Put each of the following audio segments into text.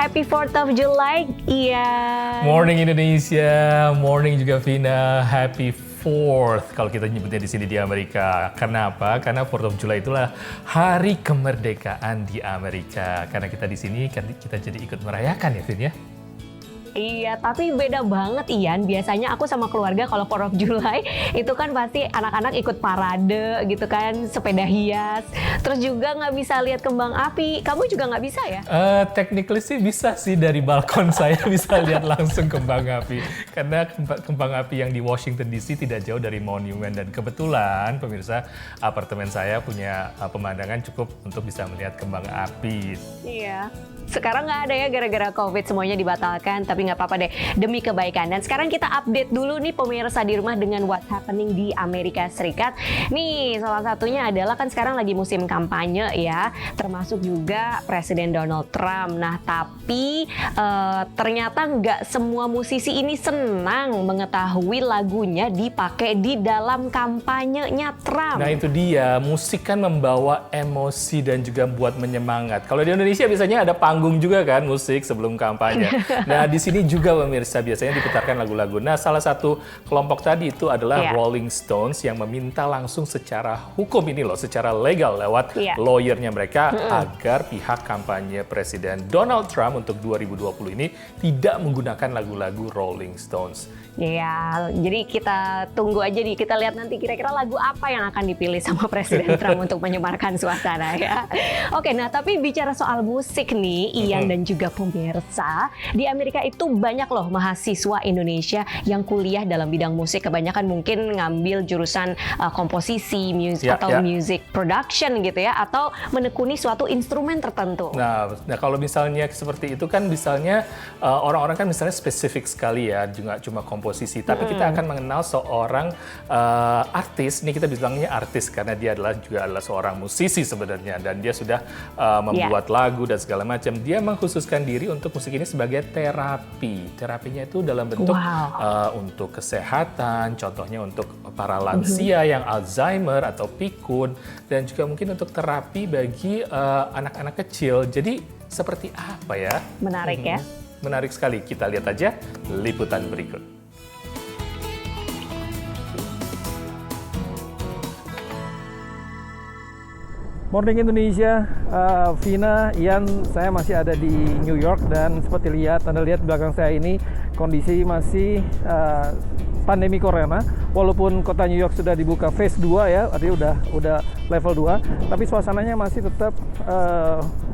happy 4th of July. Iya. Morning Indonesia, morning juga Vina, happy 4th kalau kita nyebutnya di sini di Amerika. Kenapa? Karena 4th of July itulah hari kemerdekaan di Amerika. Karena kita di sini kan kita jadi ikut merayakan ya Vin ya. Iya, tapi beda banget Ian. Biasanya aku sama keluarga kalau 4th of July itu kan pasti anak-anak ikut parade gitu kan, sepeda hias. Terus juga nggak bisa lihat kembang api. Kamu juga nggak bisa ya? Technically sih bisa sih, dari balkon saya bisa lihat langsung kembang api. Karena kembang api yang di Washington DC tidak jauh dari monumen. Dan kebetulan pemirsa, apartemen saya punya pemandangan cukup untuk bisa melihat kembang api. Iya. Sekarang nggak ada ya gara-gara COVID, semuanya dibatalkan. Tapi nggak apa-apa deh, demi kebaikan. Dan sekarang kita update dulu nih pemirsa di rumah dengan what's happening di Amerika Serikat. Nih, salah satunya adalah kan sekarang lagi musim kampanye ya, termasuk juga Presiden Donald Trump. Nah, tapi ternyata nggak semua musisi ini senang mengetahui lagunya dipakai di dalam kampanyenya Trump. Nah itu dia, musik kan membawa emosi dan juga buat menyemangat. Kalau di Indonesia biasanya ada panggung juga kan musik sebelum kampanye. Nah di sini juga pemirsa biasanya diputarkan lagu-lagu. Nah salah satu kelompok tadi itu adalah Rolling Stones yang meminta langsung secara hukum ini loh, secara legal lewat lawyernya mereka agar pihak kampanye Presiden Donald Trump untuk 2020 ini tidak menggunakan lagu-lagu Rolling Stones. Ya, jadi kita tunggu aja nih, kita lihat nanti kira-kira lagu apa yang akan dipilih sama Presiden Trump untuk menyebarkan suasana ya. Oke, nah tapi bicara soal musik nih, Ian dan juga pemirsa, di Amerika itu banyak loh mahasiswa Indonesia yang kuliah dalam bidang musik. Kebanyakan mungkin ngambil jurusan komposisi, atau music production gitu ya, atau menekuni suatu instrumen tertentu. Nah kalau misalnya seperti itu kan misalnya orang-orang kan misalnya spesifik sekali ya, juga cuma komposisi. Tapi kita akan mengenal seorang artis, ini kita bilangnya artis karena dia juga adalah seorang musisi sebenarnya, dan dia sudah membuat lagu dan segala macam. Dia mengkhususkan diri untuk musik ini sebagai terapi. Terapinya itu dalam bentuk untuk kesehatan, contohnya untuk para lansia yang Alzheimer atau pikun, dan juga mungkin untuk terapi bagi anak-anak kecil. Jadi seperti apa ya? Menarik ya? Menarik sekali. Kita lihat aja liputan berikut. Morning Indonesia, Vina, Ian, saya masih ada di New York dan seperti Anda lihat di belakang saya ini kondisi masih pandemi corona. Walaupun kota New York sudah dibuka phase 2 ya, artinya udah level 2, tapi suasananya masih tetap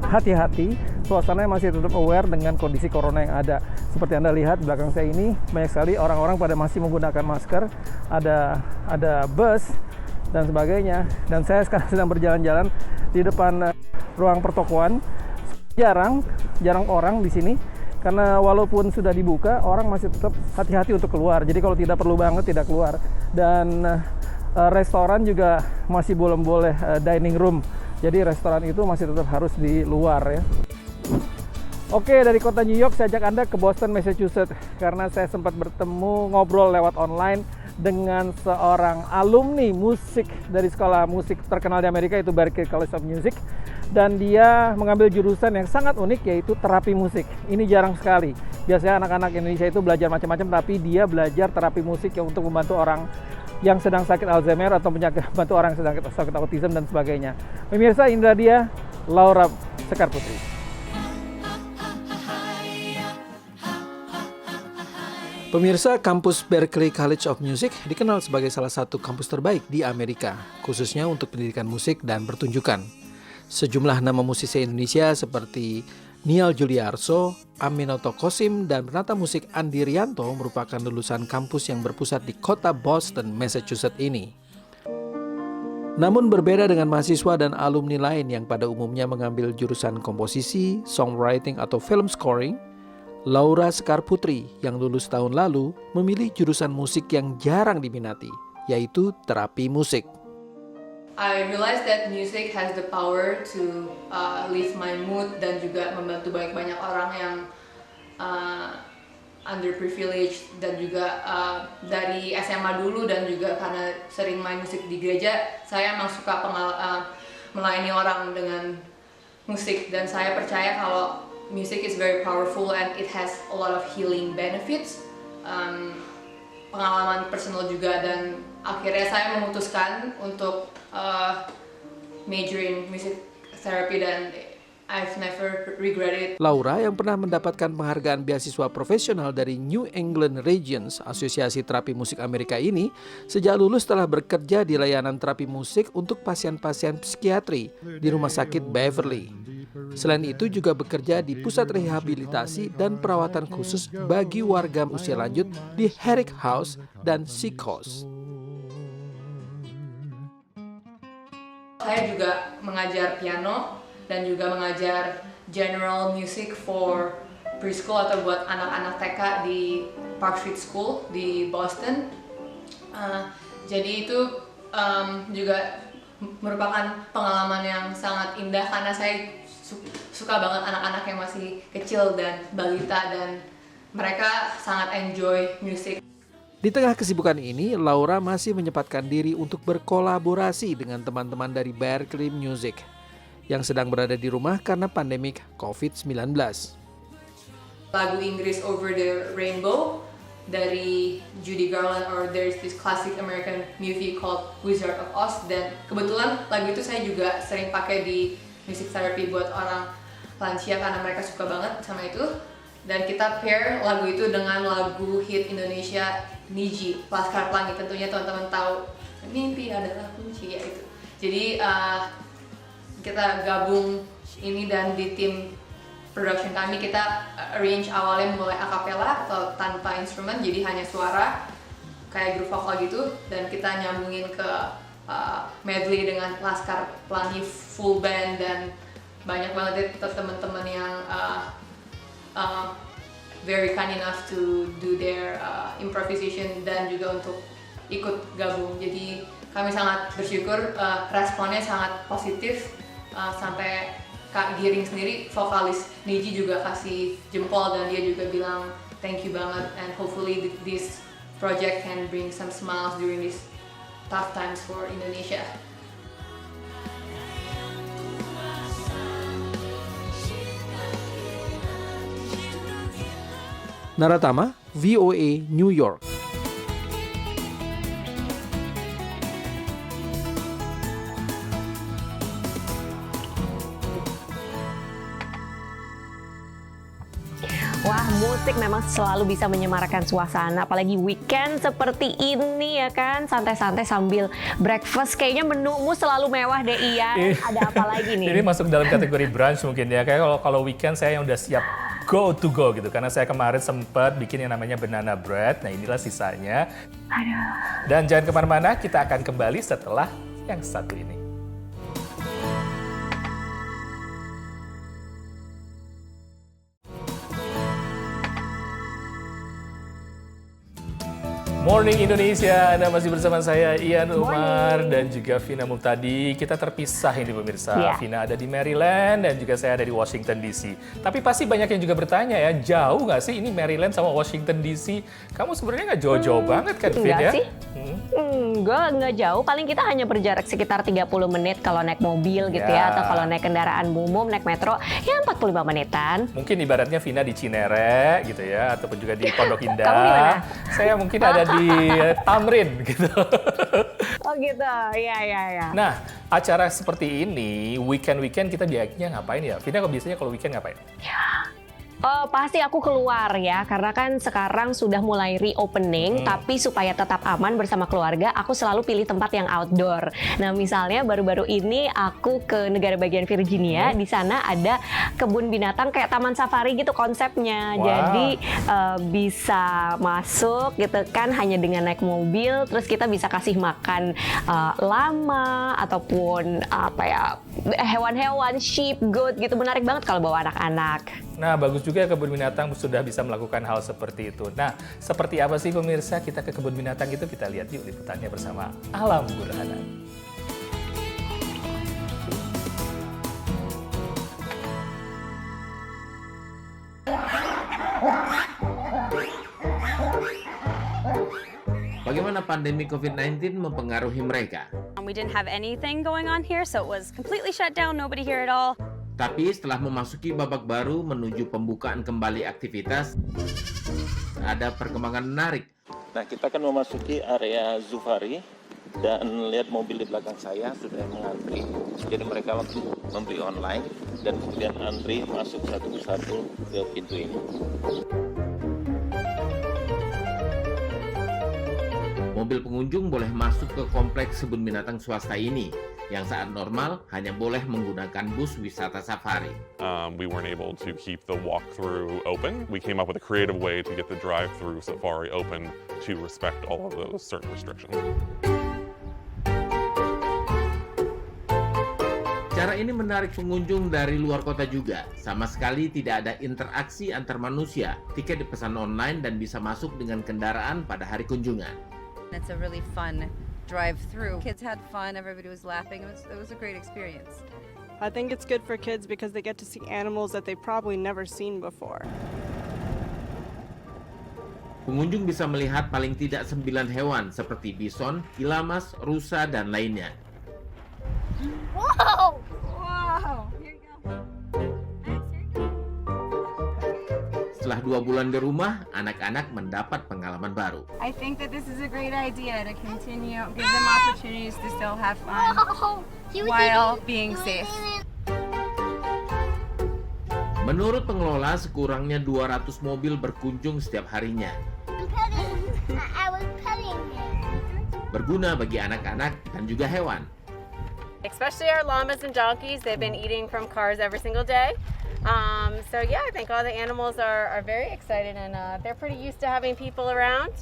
hati-hati, suasananya masih tetap aware dengan kondisi corona yang ada. Seperti Anda lihat di belakang saya ini banyak sekali orang-orang pada masih menggunakan masker, ada bus dan sebagainya, dan saya sekarang sedang berjalan-jalan di depan ruang pertokoan. Jarang orang di sini karena walaupun sudah dibuka, orang masih tetap hati-hati untuk keluar. Jadi kalau tidak perlu banget tidak keluar. Dan restoran juga masih belum boleh dining room. Jadi restoran itu masih tetap harus di luar ya. Oke, dari kota New York saya ajak Anda ke Boston, Massachusetts karena saya sempat bertemu ngobrol lewat online dengan seorang alumni musik dari sekolah musik terkenal di Amerika, itu Berklee College of Music, dan dia mengambil jurusan yang sangat unik yaitu terapi musik. Ini jarang sekali. Biasanya anak-anak Indonesia itu belajar macam-macam, tapi dia belajar terapi musik yang untuk membantu orang yang sedang sakit Alzheimer atau membantu orang yang sedang sakit autism dan sebagainya. Pemirsa, Indra dia Laura Sekar Putri. Pemirsa, kampus Berklee College of Music dikenal sebagai salah satu kampus terbaik di Amerika, khususnya untuk pendidikan musik dan pertunjukan. Sejumlah nama musisi Indonesia seperti Niall Juliarso, Aminoto Kosim, dan penata musik Andi Rianto merupakan lulusan kampus yang berpusat di kota Boston, Massachusetts ini. Namun berbeda dengan mahasiswa dan alumni lain yang pada umumnya mengambil jurusan komposisi, songwriting, atau film scoring, Laura Sekar Putri yang lulus tahun lalu memilih jurusan musik yang jarang diminati, yaitu terapi musik. I realized that music has the power to lift my mood dan juga membantu banyak orang yang underprivileged, dan juga dari SMA dulu dan juga karena sering main musik di gereja, saya emang suka melayani orang dengan musik, dan saya percaya kalau music is very powerful and it has a lot of healing benefits. Pengalaman personal juga, dan akhirnya saya memutuskan untuk major in music therapy dan I've never regretted it. Laura yang pernah mendapatkan penghargaan beasiswa profesional dari New England Regions, Asosiasi Terapi Musik Amerika ini, sejak lulus telah bekerja di layanan terapi musik untuk pasien-pasien psikiatri di Rumah Sakit Beverly. Selain itu juga bekerja di pusat rehabilitasi dan perawatan khusus bagi warga usia lanjut di Herrick House dan Sick House. Saya juga mengajar piano dan juga mengajar general music for preschool atau buat anak-anak TK di Park Street School di Boston. Jadi itu juga merupakan pengalaman yang sangat indah karena saya suka banget anak-anak yang masih kecil dan balita, dan mereka sangat enjoy music. Di tengah kesibukan ini, Laura masih menyempatkan diri untuk berkolaborasi dengan teman-teman dari Berklee Music yang sedang berada di rumah karena pandemik COVID-19. Lagu Inggris Over the Rainbow dari Judy Garland, or there's this classic American movie called Wizard of Oz, dan kebetulan lagu itu saya juga sering pakai di music therapy buat orang lansia karena mereka suka banget sama itu. Dan kita pair lagu itu dengan lagu hit Indonesia Niji, Laskar Pelangi. Tentunya teman-teman tahu mimpi adalah kunci, ya itu. Jadi kita gabung ini, dan di tim production kami kita arrange awalnya mulai acapella atau tanpa instrumen, jadi hanya suara kayak groove vokal gitu, dan kita nyambungin ke medley dengan Laskar Pelangi full band, dan banyak banget teman-teman yang very kind enough to do their improvisation dan juga untuk ikut gabung. Jadi kami sangat bersyukur, responnya sangat positif, sampai Kak Giring sendiri, vokalis Niji, juga kasih jempol, dan dia juga bilang thank you banget, and hopefully this project can bring some smiles during these tough times for Indonesia. Naratama, VOA, New York. Wah, musik memang selalu bisa menyemarakan suasana, apalagi weekend seperti ini ya kan, santai-santai sambil breakfast. Kayaknya menumu selalu mewah deh, Ian. Ada apa lagi nih? Ini masuk dalam kategori brunch mungkin ya. Kayak kalau weekend saya yang udah siap go to go gitu. Karena saya kemarin sempat bikin yang namanya banana bread. Nah, inilah sisanya. Aduh. Dan jangan kemana-mana, kita akan kembali setelah yang satu ini. Morning Indonesia, Anda masih bersama saya Ian Umar dan juga Vina Muptadi. Kita terpisah ini pemirsa. Yeah. Vina ada di Maryland dan juga saya ada di Washington DC. Tapi pasti banyak yang juga bertanya ya, jauh nggak sih ini Maryland sama Washington DC? Kamu sebenarnya nggak jauh-jauh banget kan, Vin ya? Sih. Nggak jauh, paling kita hanya berjarak sekitar 30 menit kalau naik mobil gitu ya, atau kalau naik kendaraan umum, naik metro, ya 45 menitan. Mungkin ibaratnya Vina di Cinere gitu ya, ataupun juga di Pondok Indah. Kamu di mana? Saya mungkin ada di Tamrin gitu. Oh gitu, iya. Nah, acara seperti ini, weekend-weekend kita biasanya ngapain ya? Vina biasanya kalau weekend ngapain? Pasti aku keluar ya, karena kan sekarang sudah mulai reopening, tapi supaya tetap aman bersama keluarga, aku selalu pilih tempat yang outdoor. Nah, misalnya baru-baru ini aku ke negara bagian Virginia, di sana ada kebun binatang kayak taman safari gitu konsepnya. Wow. Jadi bisa masuk gitu kan hanya dengan naik mobil, terus kita bisa kasih makan lama ataupun apa ya, hewan-hewan, sheep, goat gitu. Menarik banget kalau bawa anak-anak. Nah, bagus juga kebun binatang sudah bisa melakukan hal seperti itu. Nah, seperti apa sih pemirsa kita ke kebun binatang itu? Kita lihat yuk liputannya bersama Alam Burhanan. Bagaimana pandemi COVID-19 mempengaruhi mereka? We didn't have anything going on here, so it was completely shut down, nobody here at all. Tapi setelah memasuki babak baru menuju pembukaan kembali aktivitas, ada perkembangan menarik. Nah, kita akan memasuki area Zufari dan lihat mobil di belakang saya sudah mengantri. Jadi mereka waktu membeli online dan kemudian antri masuk satu persatu ke pintu ini. Mobil pengunjung boleh masuk ke kompleks kebun binatang swasta ini, yang saat normal hanya boleh menggunakan bus wisata safari. We weren't able to keep the walkthrough open. We came up with a creative way to get the drive-through safari open to respect all of those certain restrictions. Cara ini menarik pengunjung dari luar kota juga. Sama sekali tidak ada interaksi antar manusia. Tiket dipesan online dan bisa masuk dengan kendaraan pada hari kunjungan. It's a really fun drive-through. Kids had fun, everybody was laughing. It was a great experience. I think it's good for kids because they get to see animals that they've probably never seen before. Pengunjung bisa melihat paling tidak 9 hewan seperti bison, ilamas, rusa, dan lainnya. Wow! Wow! Here you go. Setelah 2 bulan di rumah, anak-anak mendapat pengalaman baru. I think that this is a great idea to continue, give them opportunities to still have fun while being safe. Menurut pengelola, sekurangnya 200 mobil berkunjung setiap harinya. Berguna bagi anak-anak dan juga hewan. Especially our llamas and donkeys, they've been eating from cars every single day. So yeah, I think all the animals are very excited and they're pretty used to having people around.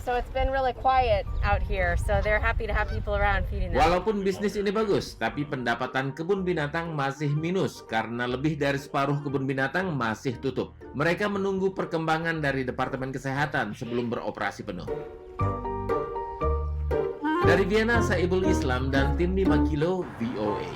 So it's been really quiet out here, so they're happy to have people around feeding them. Walaupun bisnis ini bagus, tapi pendapatan kebun binatang masih minus karena lebih dari separuh kebun binatang masih tutup. Mereka menunggu perkembangan dari Departemen Kesehatan sebelum beroperasi penuh. Dari Vienna, Saibul Islam dan tim 5 Kilo VOA.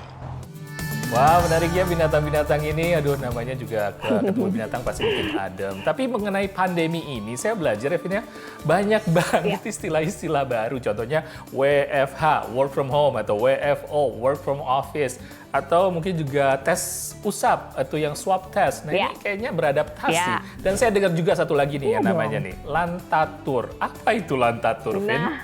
Wah, menarik ya binatang-binatang ini. Aduh, namanya juga ketemu binatang pasti bikin adem. Tapi mengenai pandemi ini, saya belajar ya, Vin, ya, banyak banget istilah-istilah baru. Contohnya WFH, work from home, atau WFO, work from office. Atau mungkin juga tes usap, atau yang swab test. Nah, ini kayaknya beradaptasi. Dan saya dengar juga satu lagi nih, yang namanya nih, lantatur. Apa itu lantatur, Vin? Nah,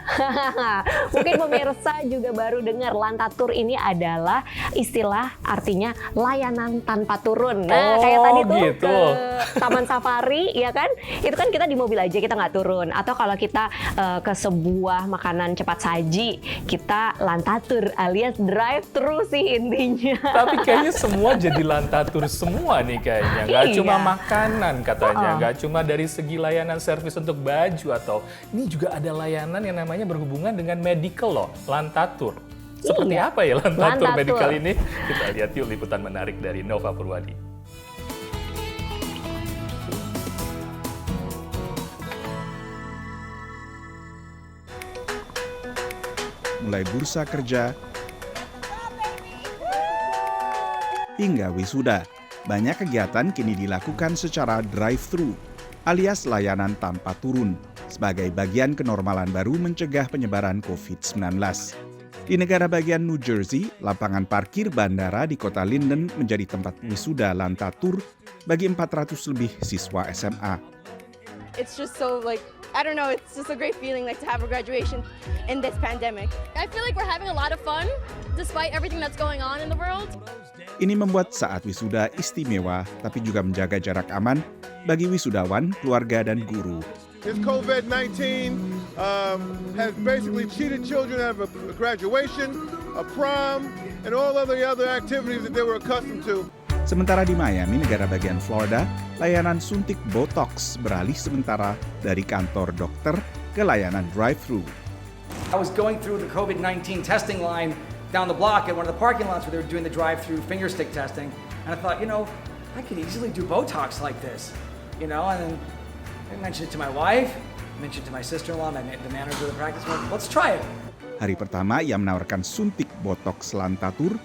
mungkin pemirsa juga baru dengar lantatur ini adalah istilah artinya layanan tanpa turun. Nah, kayak tadi tuh gitu. ke Taman Safari, ya kan? Itu kan kita di mobil aja, kita nggak turun. Atau kalau kita ke sebuah makanan cepat saji, kita lantatur alias drive-thru sih intinya. Tapi kayaknya semua jadi lantatur semua nih kayaknya. Nggak cuma makanan katanya, nggak cuma dari segi layanan servis untuk baju, atau ini juga ada layanan yang namanya berhubungan dengan medical loh, lantatur. Seperti apa ya lantatur medical ini? Kita lihat yuk liputan menarik dari Nova Purwadi. Mulai bursa kerja hingga wisuda, banyak kegiatan kini dilakukan secara drive-thru alias layanan tanpa turun sebagai bagian kenormalan baru mencegah penyebaran COVID-19. Di negara bagian New Jersey, lapangan parkir bandara di kota Linden menjadi tempat wisuda lantatur bagi 400 lebih siswa SMA. It's just so I don't know, it's just a great feeling to have a graduation in this pandemic. I feel like we're having a lot of fun despite everything that's going on in the world. Ini membuat saat wisuda istimewa, tapi juga menjaga jarak aman bagi wisudawan, keluarga, dan guru. This COVID-19 has basically cheated children out of a graduation, a prom, and all other activities that they were accustomed to. Sementara di Miami, negara bagian Florida, layanan suntik Botox beralih sementara dari kantor dokter ke layanan drive-thru. I was going through the COVID-19 testing line down the block at one of the parking lots where they were doing the drive-through finger stick testing, and I thought, I could easily do Botox like this, and then I mentioned it to my wife, I mentioned it to my sister-in-law, the manager of the practice, let's try it. Hari pertama ia menawarkan suntik Botox lantatur,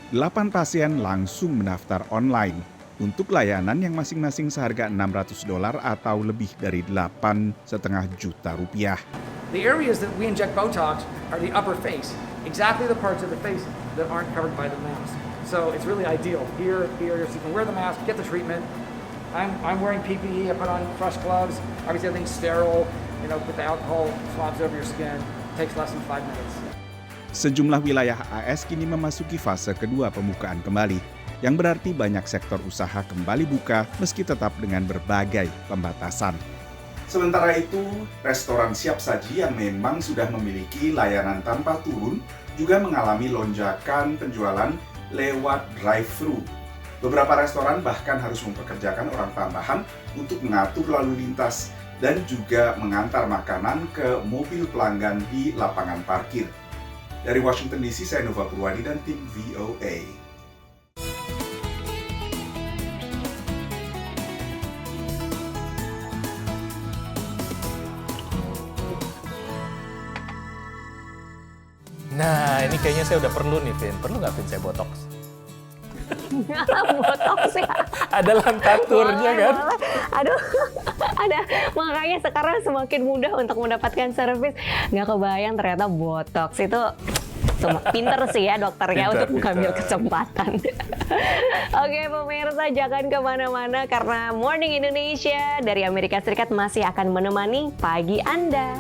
8 pasien langsung mendaftar online untuk layanan yang masing-masing seharga $600 atau lebih dari 8,5 juta rupiah. The areas that we inject Botox are the upper face, exactly the parts of the face that aren't covered by the mask. So it's really ideal. Here, so you can wear the mask, get the treatment. I'm wearing PPE, I put on fresh gloves, obviously everything's sterile, put the alcohol swabs over your skin. It takes less than 5 minutes. Sejumlah wilayah AS kini memasuki fase kedua pembukaan kembali, yang berarti banyak sektor usaha kembali buka meski tetap dengan berbagai pembatasan. Sementara itu, restoran siap saji yang memang sudah memiliki layanan tanpa turun juga mengalami lonjakan penjualan lewat drive-thru. Beberapa restoran bahkan harus mempekerjakan orang tambahan untuk mengatur lalu lintas dan juga mengantar makanan ke mobil pelanggan di lapangan parkir. Dari Washington DC, saya Nova Purwadi dan tim VOA. Nah, ini kayaknya saya udah perlu nih, Vin. Perlu nggak, Vin, saya botox? Botox ya. Ada lantaturnya kan? Aduh, ada. Makanya sekarang semakin mudah untuk mendapatkan servis. Nggak kebayang ternyata botox itu pinter sih ya dokternya untuk mengambil kesempatan. Oke pemirsa, jangan kemana-mana karena Morning Indonesia dari Amerika Serikat masih akan menemani pagi Anda.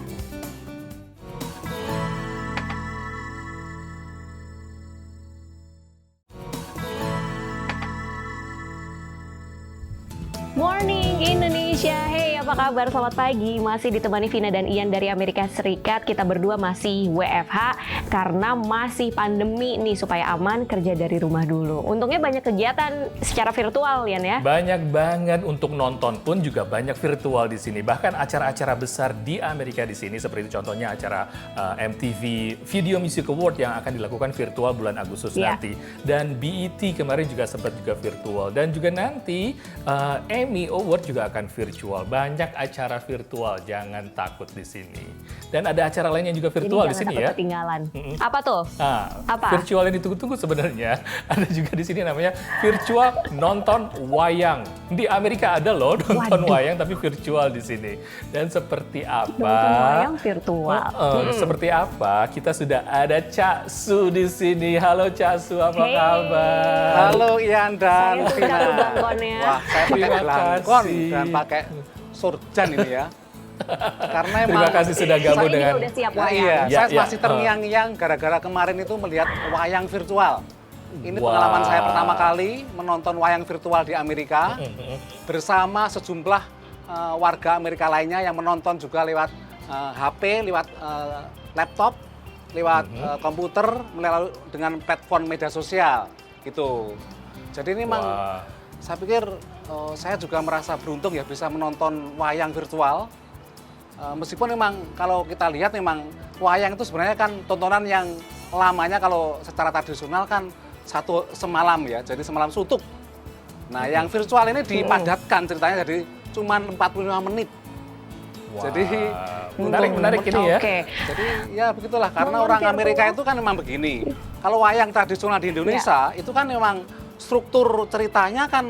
Morning Indonesia, hey apa kabar? Selamat pagi, masih ditemani Vina dan Ian dari Amerika Serikat. Kita berdua masih WFH karena masih pandemi nih, supaya aman kerja dari rumah dulu. Untungnya banyak kegiatan secara virtual Ian ya. Banyak banget, untuk nonton pun juga banyak virtual di sini. Bahkan acara-acara besar di Amerika di sini seperti contohnya acara MTV Video Music Award yang akan dilakukan virtual bulan Agustus nanti. Dan BET kemarin juga sempat juga virtual, dan juga nanti Emmy Award juga akan virtual. Banyak acara virtual, jangan takut di sini. Dan ada acara lain yang juga virtual di sini ya. Ketinggalan. Apa tuh? Apa? Virtual yang ditunggu-tunggu sebenarnya. Ada juga di sini namanya virtual nonton wayang. Di Amerika ada loh nonton wayang tapi virtual di sini. Dan seperti apa? Nonton wayang virtual. Seperti apa? Kita sudah ada Cak Su di sini. Halo Cak Su, apa kabar? Halo Ian dan Vina. Wah, saya pakai belangkon dan pakai surjan ini ya. Karena terima kasih sudah gabung dengan. Udah siap wayang. Iya, saya masih terngiang-ngiang gara-gara kemarin itu melihat wayang virtual. Ini pengalaman saya pertama kali menonton wayang virtual di Amerika bersama sejumlah warga Amerika lainnya yang menonton juga lewat HP, lewat laptop, lewat komputer, melalui dengan platform media sosial gitu. Jadi ini memang saya pikir saya juga merasa beruntung ya bisa menonton wayang virtual. Meskipun memang kalau kita lihat memang wayang itu sebenarnya kan tontonan yang lamanya kalau secara tradisional kan satu semalam ya, jadi semalam suntuk. Nah yang virtual ini dipadatkan ceritanya jadi cuma 45 menit. Jadi menarik ini ya. Jadi ya begitulah, karena orang Amerika itu kan memang begini. Kalau wayang tradisional di Indonesia itu kan memang struktur ceritanya kan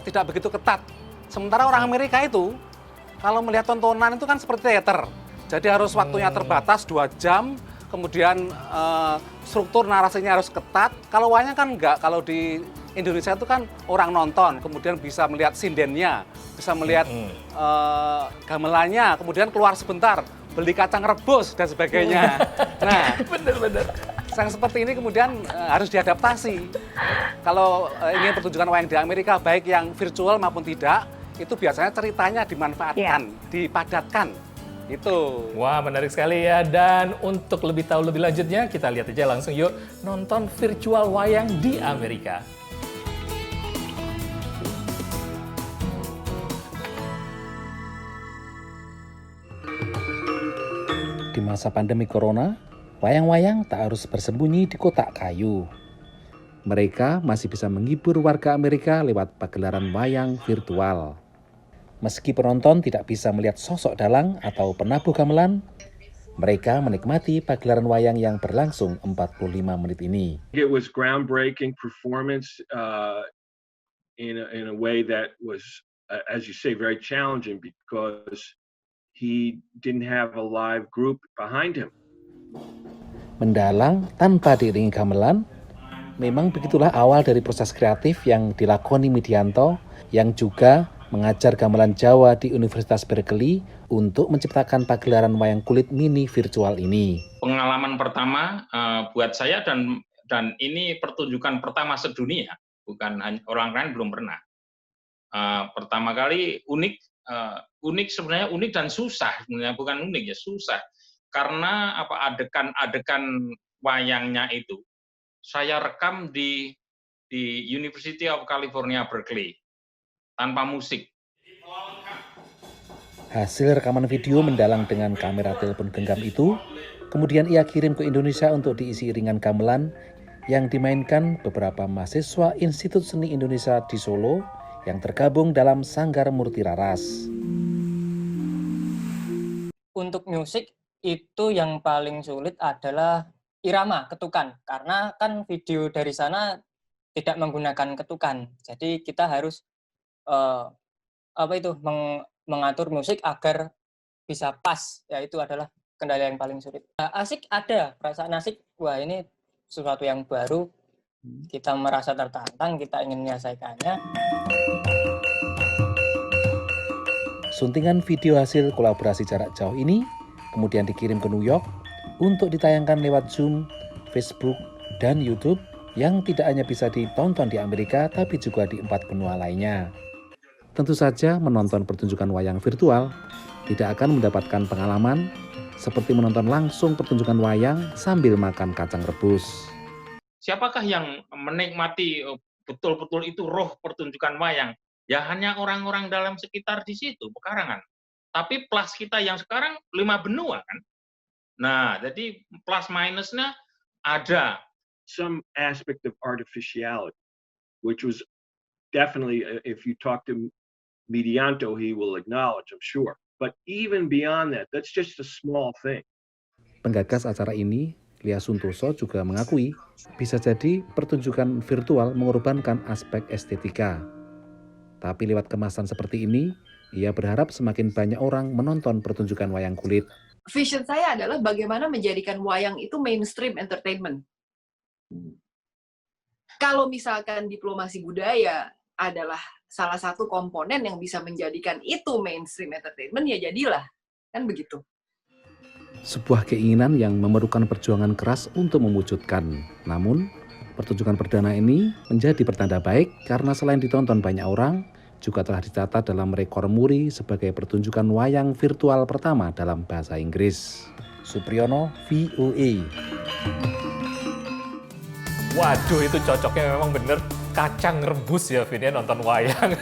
tidak begitu ketat. Sementara orang Amerika itu kalau melihat tontonan itu kan seperti teater. Jadi harus waktunya terbatas 2 jam, kemudian struktur narasinya harus ketat. Kalau wayang kan enggak, kalau di Indonesia itu kan orang nonton, kemudian bisa melihat sindennya, bisa melihat gamelannya, kemudian keluar sebentar, beli kacang rebus dan sebagainya. Nah, bener-bener. Yang seperti ini kemudian harus diadaptasi. Kalau ingin pertunjukan wayang di Amerika, baik yang virtual maupun tidak, itu biasanya ceritanya dimanfaatkan, dipadatkan. Itu. Wah, menarik sekali ya. Dan untuk lebih tahu lebih lanjutnya, kita lihat aja langsung yuk nonton virtual wayang di Amerika. Di masa pandemi corona, wayang-wayang tak harus bersembunyi di kotak kayu. Mereka masih bisa menghibur warga Amerika lewat pagelaran wayang virtual. Meski penonton tidak bisa melihat sosok dalang atau penabuh gamelan, mereka menikmati pagelaran wayang yang berlangsung 45 menit ini. It was groundbreaking performance in a way that was, as you say, very challenging because he didn't have a live group behind him. Mendalang tanpa diiringi gamelan, Memang begitulah awal dari proses kreatif yang dilakoni Midianto, yang juga mengajar gamelan Jawa di Universitas Berkeley untuk menciptakan pagelaran wayang kulit mini virtual ini. Pengalaman pertama buat saya dan ini pertunjukan pertama sedunia, bukan hanya orang lain belum pernah. Pertama kali unik sebenarnya, unik dan susah sebenarnya, bukan unik ya, susah karena adegan wayangnya itu saya rekam di University of California Berkeley tanpa musik. Hasil rekaman video mendalang dengan kamera telepon genggam itu kemudian ia kirim ke Indonesia untuk diisi iringan gamelan yang dimainkan beberapa mahasiswa Institut Seni Indonesia di Solo yang tergabung dalam Sanggar Murti Raras. Untuk musik itu yang paling sulit adalah irama, ketukan, karena kan video dari sana tidak menggunakan ketukan, jadi kita harus mengatur musik agar bisa pas, ya itu adalah kendala yang paling sulit. Asik ada, perasaan asik, wah ini sesuatu yang baru, kita merasa tertantang, kita ingin menyelesaikannya. Suntingan video hasil kolaborasi jarak jauh ini kemudian dikirim ke New York untuk ditayangkan lewat Zoom, Facebook, dan YouTube yang tidak hanya bisa ditonton di Amerika tapi juga di 4 benua lainnya. Tentu saja menonton pertunjukan wayang virtual tidak akan mendapatkan pengalaman seperti menonton langsung pertunjukan wayang sambil makan kacang rebus. Siapakah yang menikmati betul-betul itu roh pertunjukan wayang? Ya hanya orang-orang dalam sekitar di situ, pekarangan. Tapi plus kita yang sekarang 5 benua kan. Nah, jadi plus minusnya ada. Some aspect of artificiality, which was definitely, if you talk to Midianto, he will acknowledge, I'm sure. But even beyond that, that's just a small thing. Penggagas acara ini, Lia Suntoso juga mengakui bisa jadi pertunjukan virtual mengorbankan aspek estetika. Tapi lewat kemasan seperti ini, ia berharap semakin banyak orang menonton pertunjukan wayang kulit. Vision saya adalah bagaimana menjadikan wayang itu mainstream entertainment. Kalau misalkan diplomasi budaya adalah salah satu komponen yang bisa menjadikan itu mainstream entertainment, ya jadilah. Kan begitu. Sebuah keinginan yang memerlukan perjuangan keras untuk mewujudkan. Namun, pertunjukan perdana ini menjadi pertanda baik karena selain ditonton banyak orang, juga telah dicatat dalam rekor muri sebagai pertunjukan wayang virtual pertama dalam bahasa Inggris. Supriyono, VOA. Waduh, itu cocoknya memang bener kacang rebus ya, Vin, ya, nonton wayang.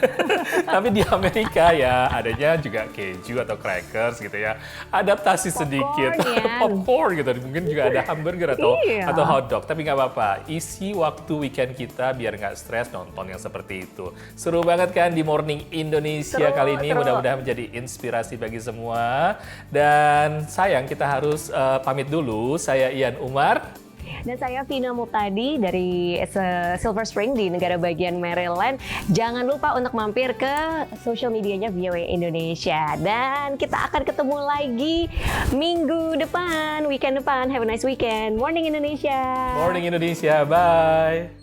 Tapi di Amerika ya adanya juga keju atau crackers gitu ya. Adaptasi sedikit. Popcorn gitu. Mungkin juga ada hamburger atau hotdog. Tapi nggak apa-apa. Isi waktu weekend kita biar nggak stres nonton yang seperti itu. Seru banget kan di Morning Indonesia kali ini. Mudah-mudahan menjadi inspirasi bagi semua. Dan sayang kita harus pamit dulu. Saya Ian Umar. Dan saya Vina Muptadi dari Silver Spring di negara bagian Maryland. Jangan lupa untuk mampir ke social medianya VOA Indonesia. Dan kita akan ketemu lagi minggu depan, weekend depan. Have a nice weekend. Morning Indonesia. Morning Indonesia, bye.